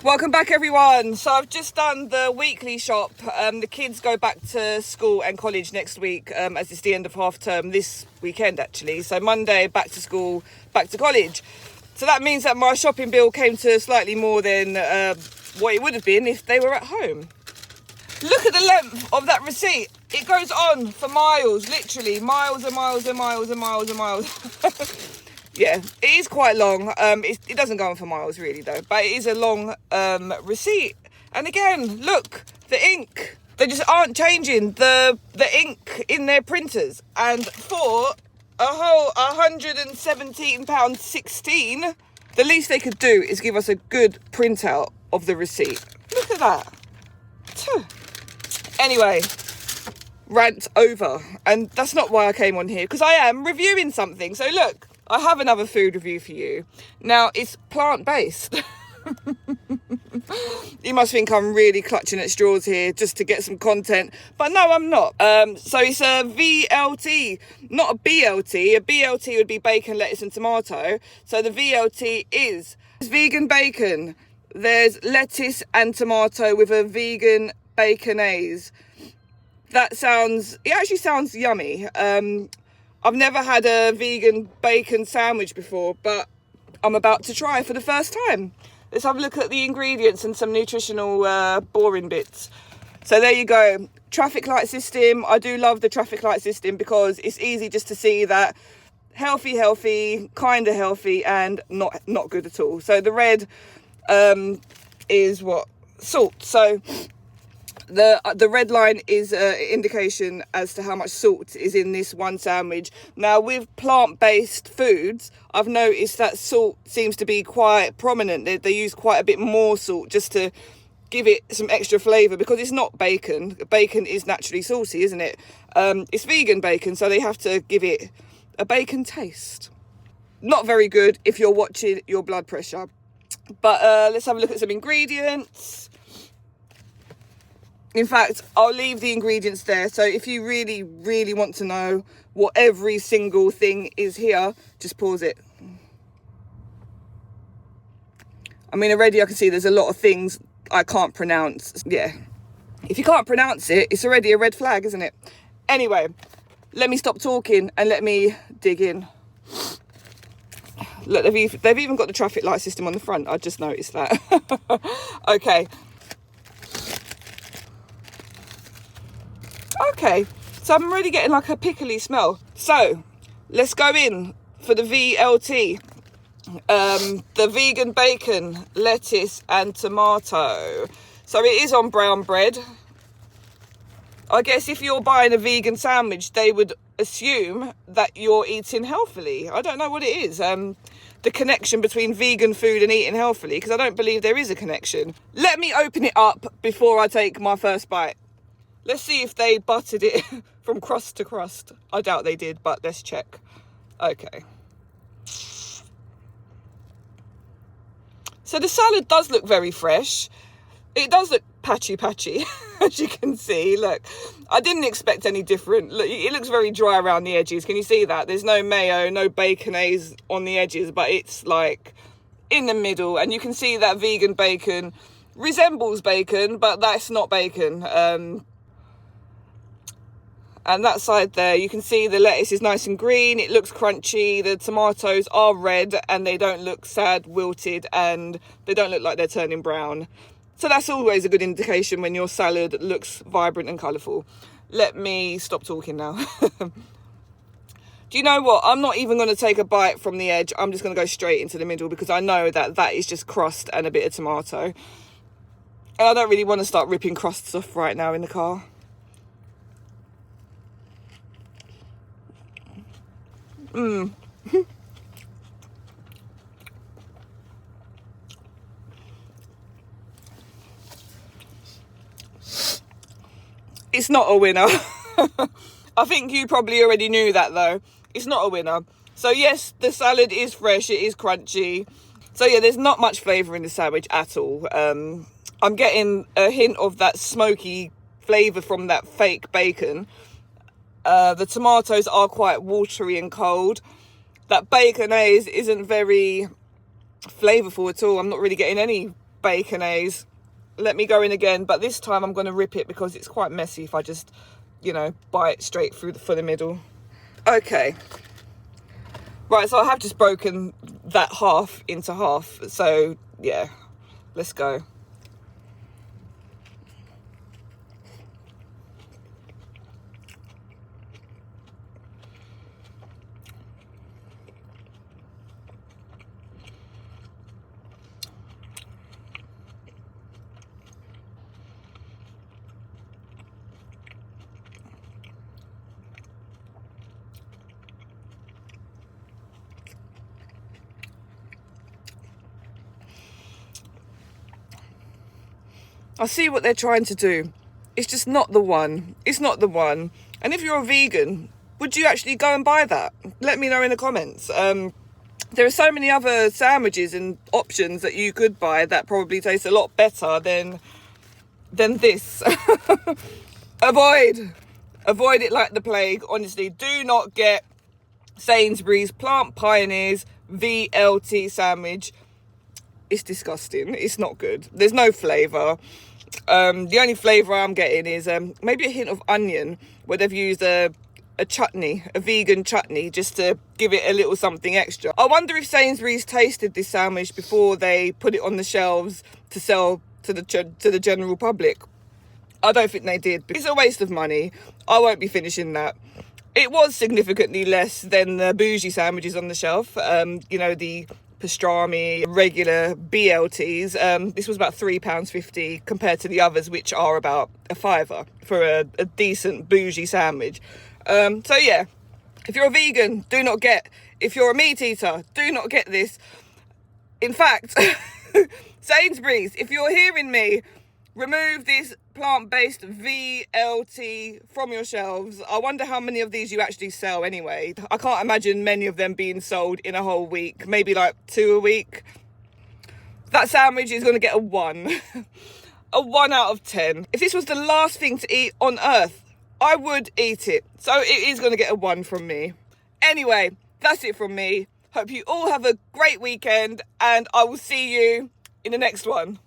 Welcome back, everyone. So I've just done the weekly shop. The kids go back to school and college next week, as it's the end of half term this weekend actually. So Monday back to school, back to college. So that means that my shopping bill came to slightly more than what it would have been if they were at home. Look at the length of that receipt. It goes on for miles, literally miles and miles and miles and miles and miles. Yeah, it is quite long. It doesn't go on for miles really though, but it is a long receipt. And again, look, the ink. They just aren't changing the ink in their printers. And for a whole £117.16, the least they could do is give us a good printout of the receipt. Look at that. Anyway, rant over. And that's not why I came on here, because I am reviewing something. So look, I have another food review for you. Now, it's plant-based. You must think I'm really clutching at straws here just to get some content. But no, I'm not. So it's a VLT, not a BLT. A BLT would be bacon, lettuce and tomato. So the VLT is vegan bacon. There's lettuce and tomato with a vegan baconaise. It actually sounds yummy. I've never had a vegan bacon sandwich before, but I'm about to try for the first time. Let's have a look at the ingredients and some nutritional boring bits. So there you go. Traffic light system. I do love the traffic light system because it's easy just to see that healthy, kind of healthy, and not good at all. So the red is what? Salt. So the red line is an indication as to how much salt is in this one sandwich. Now, with plant-based foods, I've noticed that salt seems to be quite prominent. They use quite a bit more salt just to give it some extra flavour, because it's not bacon. Bacon is naturally salty, isn't it? It's vegan bacon, so they have to give it a bacon taste. Not very good if you're watching your blood pressure. But let's have a look at some ingredients. In fact, I'll leave the ingredients there. So if you really, really want to know what every single thing is here, just pause it. I mean, already I can see there's a lot of things I can't pronounce. Yeah. If you can't pronounce it, it's already a red flag, isn't it? Anyway, let me stop talking and let me dig in. Look, they've even got the traffic light system on the front. I just noticed that. Okay, so I'm already getting like a pickly smell. So let's go in for the VLT. The vegan bacon, lettuce and tomato. So it is on brown bread. I guess if you're buying a vegan sandwich, they would assume that you're eating healthily. I don't know what it is. The connection between vegan food and eating healthily, because I don't believe there is a connection. Let me open it up before I take my first bite. Let's see if they buttered it from crust to crust. I doubt they did, but let's check. Okay. So the salad does look very fresh. It does look patchy, as you can see. Look, I didn't expect any different. Look, it looks very dry around the edges. Can you see that? There's no mayo, no baconaise on the edges, but it's like in the middle. And you can see that vegan bacon resembles bacon, but that's not bacon. And that side there, you can see the lettuce is nice and green. It looks crunchy. The tomatoes are red and they don't look sad, wilted, and they don't look like they're turning brown. So that's always a good indication when your salad looks vibrant and colourful. Let me stop talking now. Do you know what? I'm not even going to take a bite from the edge. I'm just going to go straight into the middle, because I know that is just crust and a bit of tomato. And I don't really want to start ripping crusts off right now in the car. It's not a winner. I think you probably already knew that though. It's not a winner. So yes, the salad is fresh, it is crunchy. So yeah, there's not much flavour in the sandwich at all. I'm getting a hint of that smoky flavour from that fake bacon. The tomatoes are quite watery and cold. That baconaise isn't very flavourful at all. I'm not really getting any baconaise. Let me go in again, but this time I'm going to rip it because it's quite messy if I just, you know, bite straight through for the middle. Okay. Right, so I have just broken that half into half. So, yeah, let's go. I see what they're trying to do. It's just not the one. It's not the one. And if you're a vegan, would you actually go and buy that? Let me know in the comments. There are so many other sandwiches and options that you could buy that probably taste a lot better than this. Avoid it like the plague. Honestly, do not get Sainsbury's Plant Pioneers VLT sandwich. It's disgusting. It's not good. There's no flavour. The only flavour I'm getting is maybe a hint of onion, where they've used a chutney, a vegan chutney, just to give it a little something extra. I wonder if Sainsbury's tasted this sandwich before they put it on the shelves to sell to the general public. I don't think they did. It's a waste of money. I won't be finishing that. It was significantly less than the bougie sandwiches on the shelf. You know, the pastrami, regular BLTs. This was about £3.50 compared to the others, which are about a £5 for a decent bougie sandwich. So yeah, if you're a vegan, do not get. If you're a meat eater, do not get this. In fact, Sainsbury's, if you're hearing me, remove this plant-based VLT from your shelves. I wonder how many of these you actually sell anyway. I can't imagine many of them being sold in a whole week. Maybe like 2 a week. That sandwich is going to get a 1. A 1 out of 10. If this was the last thing to eat on earth, I would eat it. So it is going to get a 1 from me. Anyway, that's it from me. Hope you all have a great weekend, and I will see you in the next one.